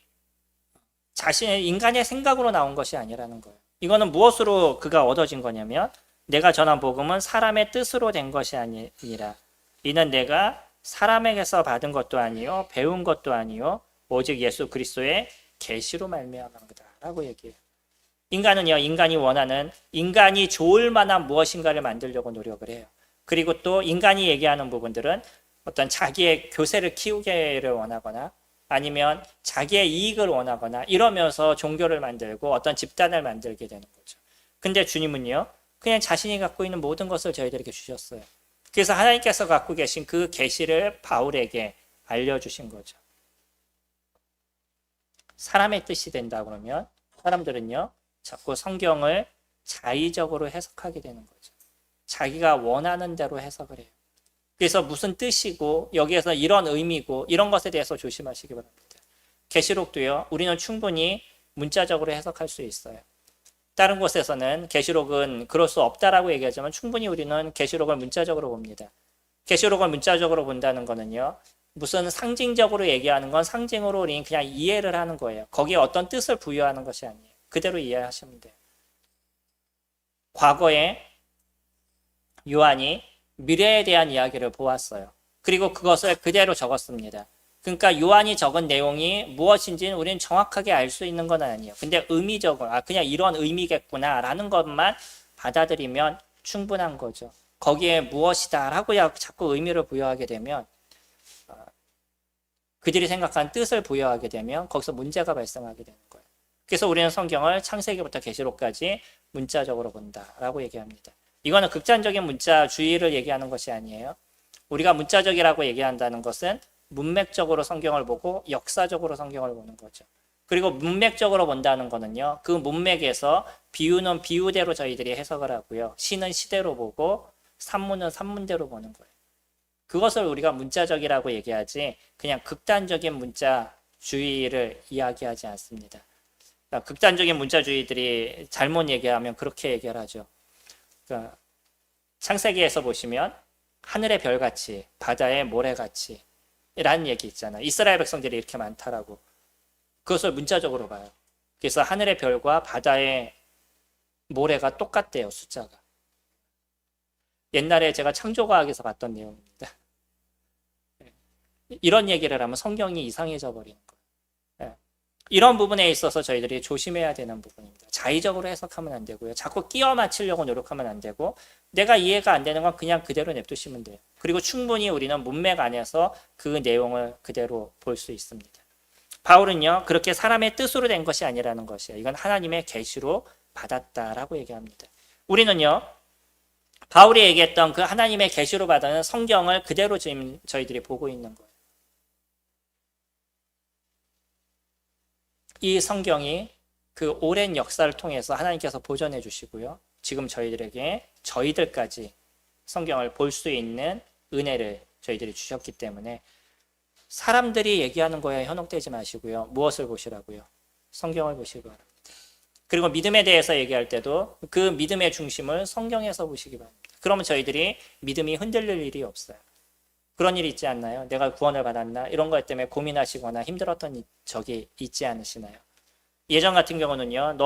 자신의 인간의 생각으로 나온 것이 아니라는 거예요. 이거는 무엇으로 그가 얻어진 거냐면 내가 전한 복음은 사람의 뜻으로 된 것이 아니라 이는 내가 사람에게서 받은 것도 아니요 배운 것도 아니요 오직 예수 그리스도의 계시로 말미암은 거다라고 얘기해요. 인간은요, 인간이 원하는 인간이 좋을 만한 무엇인가를 만들려고 노력을 해요. 그리고 또 인간이 얘기하는 부분들은 어떤 자기의 교세를 키우기를 원하거나 아니면 자기의 이익을 원하거나 이러면서 종교를 만들고 어떤 집단을 만들게 되는 거죠. 근데 주님은요, 그냥 자신이 갖고 있는 모든 것을 저희들에게 주셨어요. 그래서 하나님께서 갖고 계신 그 계시를 바울에게 알려주신 거죠. 사람의 뜻이 된다 그러면 사람들은요, 자꾸 성경을 자의적으로 해석하게 되는 거죠. 자기가 원하는 대로 해석을 해요. 그래서 무슨 뜻이고 여기에서 이런 의미고 이런 것에 대해서 조심하시기 바랍니다. 계시록도요, 우리는 충분히 문자적으로 해석할 수 있어요. 다른 곳에서는 계시록은 그럴 수 없다라고 얘기하지만 충분히 우리는 계시록을 문자적으로 봅니다. 계시록을 문자적으로 본다는 거는요, 무슨 상징적으로 얘기하는 건 상징으로 우리는 그냥 이해를 하는 거예요. 거기에 어떤 뜻을 부여하는 것이 아니에요. 그대로 이해하시면 돼요. 과거에 요한이 미래에 대한 이야기를 보았어요. 그리고 그것을 그대로 적었습니다. 그러니까 요한이 적은 내용이 무엇인지는 우리는 정확하게 알 수 있는 건 아니에요. 근데 의미적으로 그냥 이런 의미겠구나 라는 것만 받아들이면 충분한 거죠. 거기에 무엇이다 라고 자꾸 의미를 부여하게 되면 그들이 생각한 뜻을 부여하게 되면 거기서 문제가 발생하게 되는 거예요. 그래서 우리는 성경을 창세기부터 계시록까지 문자적으로 본다라고 얘기합니다. 이거는 극단적인 문자주의를 얘기하는 것이 아니에요. 우리가 문자적이라고 얘기한다는 것은 문맥적으로 성경을 보고 역사적으로 성경을 보는 거죠. 그리고 문맥적으로 본다는 거는요, 그 문맥에서 비유는 비유대로 저희들이 해석을 하고요, 시는 시대로 보고 산문은 산문대로 보는 거예요. 그것을 우리가 문자적이라고 얘기하지 그냥 극단적인 문자주의를 이야기하지 않습니다. 그러니까 극단적인 문자주의들이 잘못 얘기하면 그렇게 얘기를 하죠. 그러니까 창세기에서 보시면 하늘의 별같이 바다의 모래같이 라는 얘기 있잖아요. 이스라엘 백성들이 이렇게 많다라고. 그것을 문자적으로 봐요. 그래서 하늘의 별과 바다의 모래가 똑같대요, 숫자가. 옛날에 제가 창조과학에서 봤던 내용입니다. 이런 얘기를 하면 성경이 이상해져 버리는 거예요. 이런 부분에 있어서 저희들이 조심해야 되는 부분입니다. 자의적으로 해석하면 안 되고요. 자꾸 끼워 맞추려고 노력하면 안 되고, 내가 이해가 안 되는 건 그냥 그대로 냅두시면 돼요. 그리고 충분히 우리는 문맥 안에서 그 내용을 그대로 볼 수 있습니다. 바울은요, 그렇게 사람의 뜻으로 된 것이 아니라는 것이에요. 이건 하나님의 계시로 받았다라고 얘기합니다. 우리는요, 바울이 얘기했던 그 하나님의 계시로 받은 성경을 그대로 지금 저희들이 보고 있는 거예요. 이 성경이 그 오랜 역사를 통해서 하나님께서 보존해 주시고요, 지금 저희들까지 성경을 볼 수 있는 은혜를 저희들이 주셨기 때문에 사람들이 얘기하는 거에 현혹되지 마시고요, 무엇을 보시라고요? 성경을 보시기 바랍니다. 그리고 믿음에 대해서 얘기할 때도 그 믿음의 중심을 성경에서 보시기 바랍니다. 그러면 저희들이 믿음이 흔들릴 일이 없어요. 그런 일이 있지 않나요? 내가 구원을 받았나? 이런 것 때문에 고민하시거나 힘들었던 적이 있지 않으시나요? 예전 같은 경우는요,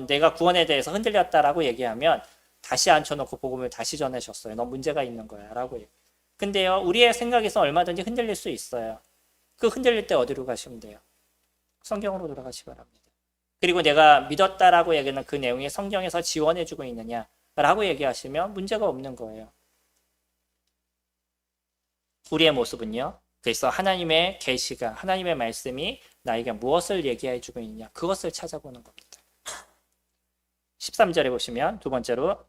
내가 구원에 대해서 흔들렸다라고 얘기하면 다시 앉혀놓고 복음을 다시 전하셨어요. 너 문제가 있는 거야 라고 얘기해요. 근데요, 우리의 생각에서 얼마든지 흔들릴 수 있어요. 그 흔들릴 때 어디로 가시면 돼요? 성경으로 돌아가시기 바랍니다. 그리고 내가 믿었다라고 얘기하는 그 내용이 성경에서 지원해주고 있느냐라고 얘기하시면 문제가 없는 거예요. 우리의 모습은요. 그래서 하나님의 계시가, 하나님의 말씀이 나에게 무엇을 얘기해주고 있느냐, 그것을 찾아보는 겁니다. 13절에 보시면 두 번째로,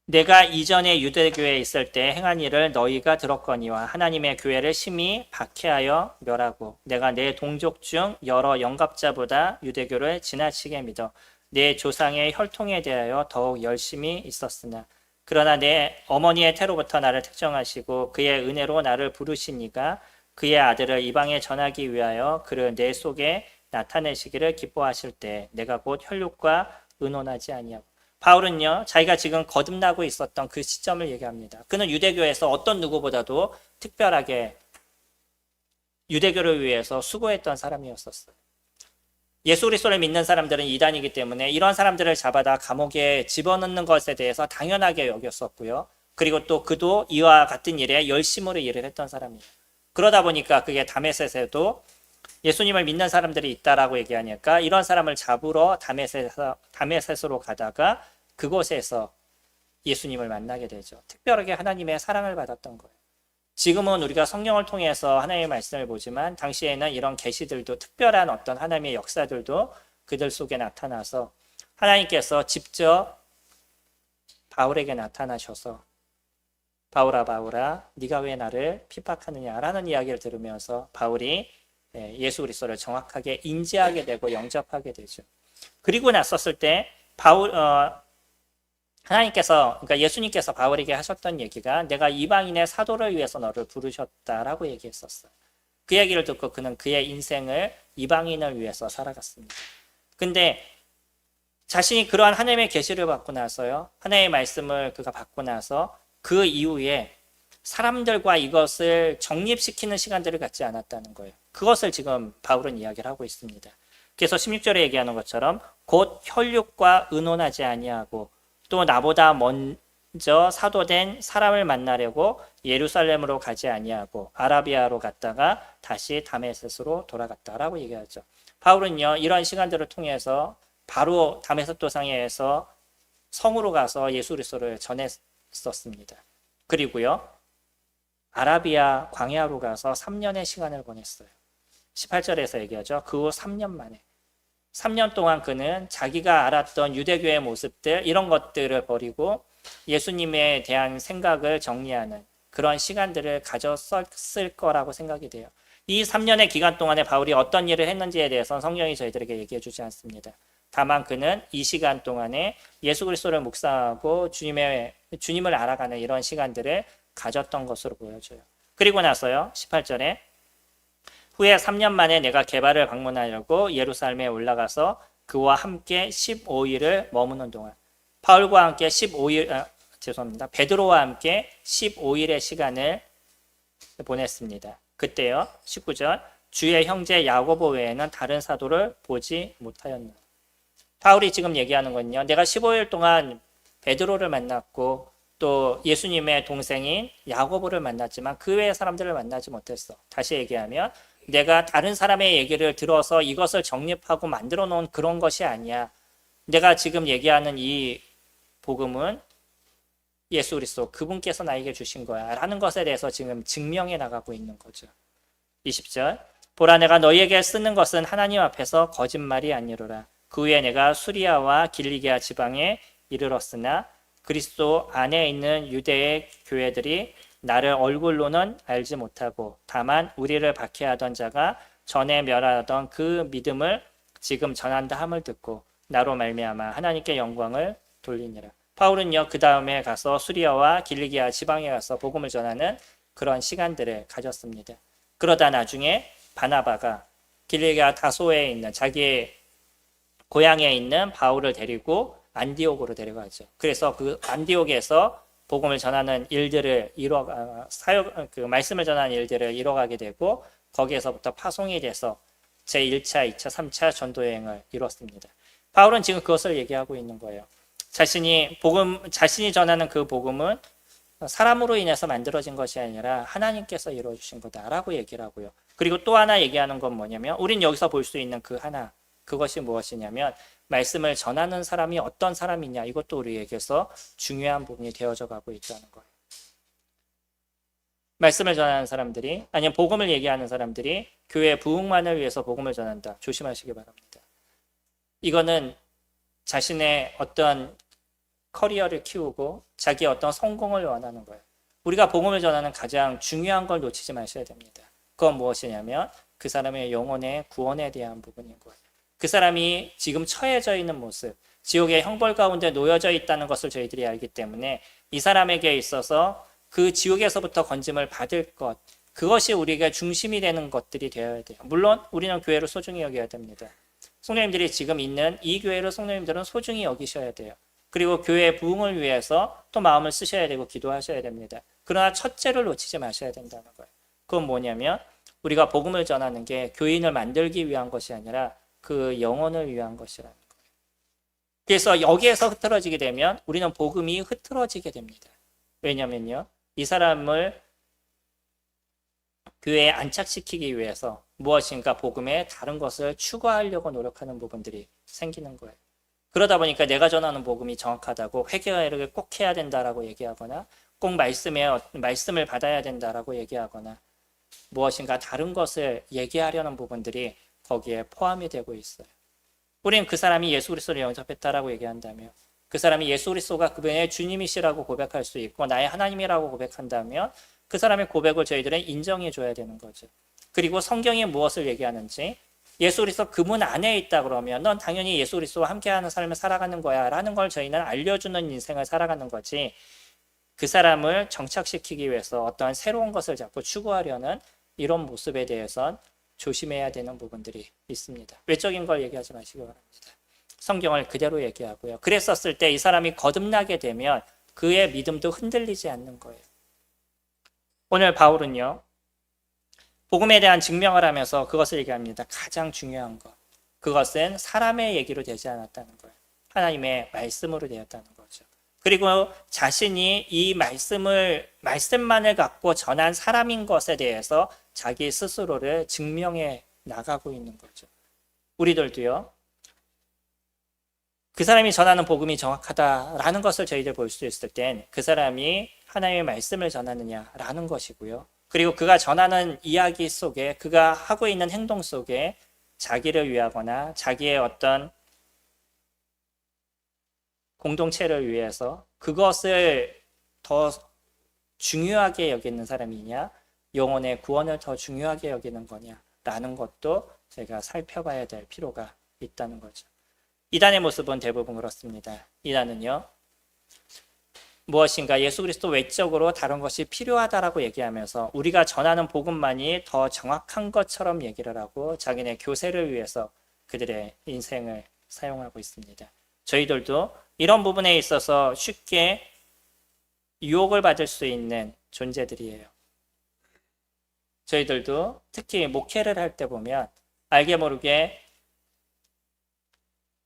내가 이전에 유대교회에 있을 때 행한 일을 너희가 들었거니와 하나님의 교회를 심히 박해하여 멸하고 내가 내 동족 중 여러 영갑자보다 유대교를 지나치게 믿어 내 조상의 혈통에 대하여 더욱 열심히 있었으나 그러나 내 어머니의 태로부터 나를 특정하시고 그의 은혜로 나를 부르시니가 그의 아들을 이방에 전하기 위하여 그를 내 속에 나타내시기를 기뻐하실 때 내가 곧 혈육과 의논하지 아니하고. 바울은요, 자기가 지금 거듭나고 있었던 그 시점을 얘기합니다. 그는 유대교에서 어떤 누구보다도 특별하게 유대교를 위해서 수고했던 사람이었었어요. 예수 그리스도를 믿는 사람들은 이단이기 때문에 이런 사람들을 잡아다 감옥에 집어넣는 것에 대해서 당연하게 여겼었고요. 그리고 또 그도 이와 같은 일에 열심으로 일을 했던 사람이에요. 그러다 보니까 그게 다메섹에도 예수님을 믿는 사람들이 있다라고 얘기하니까 이런 사람을 잡으러 다메섹으로 가다가 그곳에서 예수님을 만나게 되죠. 특별하게 하나님의 사랑을 받았던 거예요. 지금은 우리가 성령을 통해서 하나님의 말씀을 보지만 당시에는 이런 계시들도, 특별한 어떤 하나님의 역사들도 그들 속에 나타나서 하나님께서 직접 바울에게 나타나셔서 바울아 바울아 네가 왜 나를 핍박하느냐라는 이야기를 들으면서 바울이 예수 그리스도를 정확하게 인지하게 되고 영접하게 되죠. 그리고 났었을 때 하나님께서, 그러니까 예수님께서 바울에게 하셨던 얘기가 내가 이방인의 사도를 위해서 너를 부르셨다라고 얘기했었어요. 그 얘기를 듣고 그는 그의 인생을 이방인을 위해서 살아갔습니다. 근데 자신이 그러한 하나님의 계시를 받고 나서요, 하나님의 말씀을 그가 받고 나서 그 이후에 사람들과 이것을 정립시키는 시간들을 갖지 않았다는 거예요. 그것을 지금 바울은 이야기를 하고 있습니다. 그래서 16절에 얘기하는 것처럼 곧 혈육과 의논하지 아니하고 또 나보다 먼저 사도된 사람을 만나려고 예루살렘으로 가지 아니하고 아라비아로 갔다가 다시 다메섹으로 돌아갔다라고 얘기하죠. 바울은요, 이런 시간들을 통해서 바로 다메섹 도상에서 성으로 가서 예수 그리스도를 전했었습니다. 그리고요, 아라비아 광야로 가서 3년의 시간을 보냈어요. 18절에서 얘기하죠. 그 후 3년 만에. 3년 동안 그는 자기가 알았던 유대교의 모습들, 이런 것들을 버리고 예수님에 대한 생각을 정리하는 그런 시간들을 가졌을 거라고 생각이 돼요. 이 3년의 기간 동안에 바울이 어떤 일을 했는지에 대해서는 성경이 저희들에게 얘기해 주지 않습니다. 다만 그는 이 시간 동안에 예수 그리스도를 묵상하고 주님을 알아가는 이런 시간들을 가졌던 것으로 보여져요. 그리고 나서요, 18절에 후에 3년 만에 내가 게바를 방문하려고 예루살렘에 올라가서 그와 함께 15일을 머무는 동안 바울과 함께 베드로와 함께 15일의 시간을 보냈습니다. 그때요, 19절 주의 형제 야고보 외에는 다른 사도를 보지 못하였나. 바울이 지금 얘기하는 건요, 내가 15일 동안 베드로를 만났고 또 예수님의 동생인 야고보를 만났지만 그 외의 사람들을 만나지 못했어. 다시 얘기하면 내가 다른 사람의 얘기를 들어서 이것을 정립하고 만들어 놓은 그런 것이 아니야. 내가 지금 얘기하는 이 복음은 예수 그리스도 그분께서 나에게 주신 거야 라는 것에 대해서 지금 증명해 나가고 있는 거죠. 20절 보라 내가 너희에게 쓰는 것은 하나님 앞에서 거짓말이 아니로라. 그 후에 내가 수리아와 길리기아 지방에 이르렀으나 그리스도 안에 있는 유대의 교회들이 나를 얼굴로는 알지 못하고 다만 우리를 박해하던 자가 전에 멸하던 그 믿음을 지금 전한다 함을 듣고 나로 말미암아 하나님께 영광을 돌리니라. 바울은요, 그 다음에 가서 수리아와 길리기아 지방에 가서 복음을 전하는 그런 시간들을 가졌습니다. 그러다 나중에 바나바가 길리기아 다소에 있는 자기의 고향에 있는 바울을 데리고 안디옥으로 데려가죠. 그래서 그 안디옥에서 복음을 전하는 일들을 말씀을 전하는 일들을 이뤄가게 되고 거기에서부터 파송이 돼서 제1차, 2차, 3차 전도 여행을 이뤘습니다. 바울은 지금 그것을 얘기하고 있는 거예요. 자신이 전하는 그 복음은 사람으로 인해서 만들어진 것이 아니라 하나님께서 이루어주신 거다라고 얘기를 하고요. 그리고 또 하나 얘기하는 건 뭐냐면 우린 여기서 볼 수 있는 그 하나, 그것이 무엇이냐면 말씀을 전하는 사람이 어떤 사람이냐, 이것도 우리에게서 중요한 부분이 되어져 가고 있다는 거예요. 말씀을 전하는 사람들이, 아니면 복음을 얘기하는 사람들이 교회 부흥만을 위해서 복음을 전한다. 조심하시기 바랍니다. 이거는 자신의 어떤 커리어를 키우고 자기의 어떤 성공을 원하는 거예요. 우리가 복음을 전하는 가장 중요한 걸 놓치지 마셔야 됩니다. 그건 무엇이냐면 그 사람의 영혼의 구원에 대한 부분인 거예요. 그 사람이 지금 처해져 있는 모습, 지옥의 형벌 가운데 놓여져 있다는 것을 저희들이 알기 때문에 이 사람에게 있어서 그 지옥에서부터 건짐을 받을 것, 그것이 우리가 중심이 되는 것들이 되어야 돼요. 물론 우리는 교회를 소중히 여겨야 됩니다. 성도님들이 지금 있는 이 교회를 성도님들은 소중히 여기셔야 돼요. 그리고 교회의 부흥을 위해서 또 마음을 쓰셔야 되고 기도하셔야 됩니다. 그러나 첫째를 놓치지 마셔야 된다는 거예요. 그건 뭐냐면 우리가 복음을 전하는 게 교인을 만들기 위한 것이 아니라 그 영혼을 위한 것이라는 거예요. 그래서 여기에서 흐트러지게 되면 우리는 복음이 흐트러지게 됩니다. 왜냐면요, 이 사람을 교회에 안착시키기 위해서 무엇인가 복음의 다른 것을 추구하려고 노력하는 부분들이 생기는 거예요. 그러다 보니까 내가 전하는 복음이 정확하다고 회개를 꼭 해야 된다라고 얘기하거나 꼭 말씀을 받아야 된다라고 얘기하거나 무엇인가 다른 것을 얘기하려는 부분들이 거기에 포함이 되고 있어요. 우리는 그 사람이 예수 그리스도를 영접했다라고 얘기한다며, 그 사람이 예수 그리스도가 그분의 주님이시라고 고백할 수 있고 나의 하나님이라고 고백한다면 그 사람의 고백을 저희들은 인정해 줘야 되는 거죠. 그리고 성경이 무엇을 얘기하는지, 예수 그리스도 그분 안에 있다 그러면 넌 당연히 예수 그리스도와 함께하는 삶을 살아가는 거야 라는 걸 저희는 알려주는 인생을 살아가는 거지, 그 사람을 정착시키기 위해서 어떠한 새로운 것을 자꾸 추구하려는 이런 모습에 대해선 조심해야 되는 부분들이 있습니다. 외적인 걸 얘기하지 마시기 바랍니다. 성경을 그대로 얘기하고요. 그랬었을 때 이 사람이 거듭나게 되면 그의 믿음도 흔들리지 않는 거예요. 오늘 바울은요, 복음에 대한 증명을 하면서 그것을 얘기합니다. 가장 중요한 것, 그것은 사람의 얘기로 되지 않았다는 거예요. 하나님의 말씀으로 되었다는 거죠. 그리고 자신이 이 말씀만을 갖고 전한 사람인 것에 대해서 자기 스스로를 증명해 나가고 있는 거죠. 우리들도요, 그 사람이 전하는 복음이 정확하다라는 것을 저희들 볼 수 있을 땐 그 사람이 하나님의 말씀을 전하느냐라는 것이고요. 그리고 그가 전하는 이야기 속에, 그가 하고 있는 행동 속에 자기를 위하거나 자기의 어떤 공동체를 위해서 그것을 더 중요하게 여기는 사람이냐, 영혼의 구원을 더 중요하게 여기는 거냐라는 것도 제가 살펴봐야 될 필요가 있다는 거죠. 이단의 모습은 대부분 그렇습니다. 이단은요, 무엇인가 예수 그리스도 외적으로 다른 것이 필요하다라고 얘기하면서 우리가 전하는 복음만이 더 정확한 것처럼 얘기를 하고 자기네 교세를 위해서 그들의 인생을 사용하고 있습니다. 저희들도 이런 부분에 있어서 쉽게 유혹을 받을 수 있는 존재들이에요. 저희들도 특히 목회를 할 때 보면 알게 모르게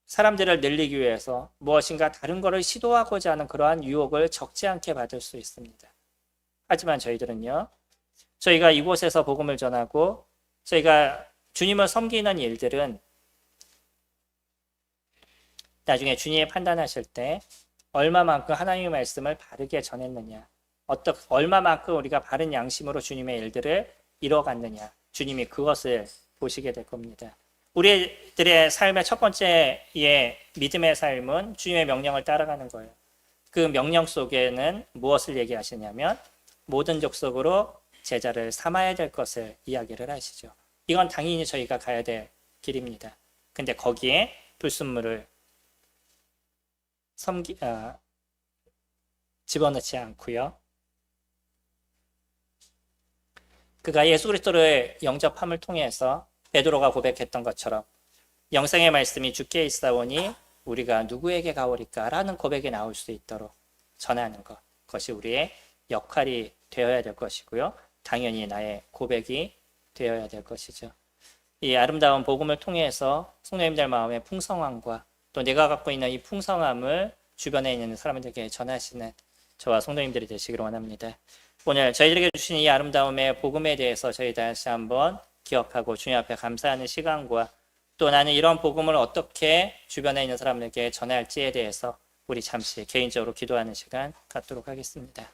사람들을 늘리기 위해서 무엇인가 다른 것을 시도하고자 하는 그러한 유혹을 적지 않게 받을 수 있습니다. 하지만 저희들은요, 저희가 이곳에서 복음을 전하고 저희가 주님을 섬기는 일들은 나중에 주님이 판단하실 때 얼마만큼 하나님의 말씀을 바르게 전했느냐, 얼마만큼 우리가 바른 양심으로 주님의 일들을 이뤄갔느냐, 주님이 그것을 보시게 될 겁니다. 우리들의 삶의 첫 번째의 믿음의 삶은 주님의 명령을 따라가는 거예요. 그 명령 속에는 무엇을 얘기하시냐면 모든 족속으로 제자를 삼아야 될 것을 이야기를 하시죠. 이건 당연히 저희가 가야 될 길입니다. 근데 거기에 불순물을 집어넣지 않고요. 그가 예수 그리스도를 영접함을 통해서 베드로가 고백했던 것처럼 영생의 말씀이 주께 있사오니 우리가 누구에게 가오리까 라는 고백이 나올 수 있도록 전하는 것, 그것이 우리의 역할이 되어야 될 것이고요. 당연히 나의 고백이 되어야 될 것이죠. 이 아름다운 복음을 통해서 성도님들 마음의 풍성함과 또 내가 갖고 있는 이 풍성함을 주변에 있는 사람들에게 전하시는 저와 성도님들이 되시기를 원합니다. 오늘 저희들에게 주신 이 아름다움의 복음에 대해서 저희 다시 한번 기억하고 주님 앞에 감사하는 시간과 또 나는 이런 복음을 어떻게 주변에 있는 사람들에게 전할지에 대해서 우리 잠시 개인적으로 기도하는 시간 갖도록 하겠습니다.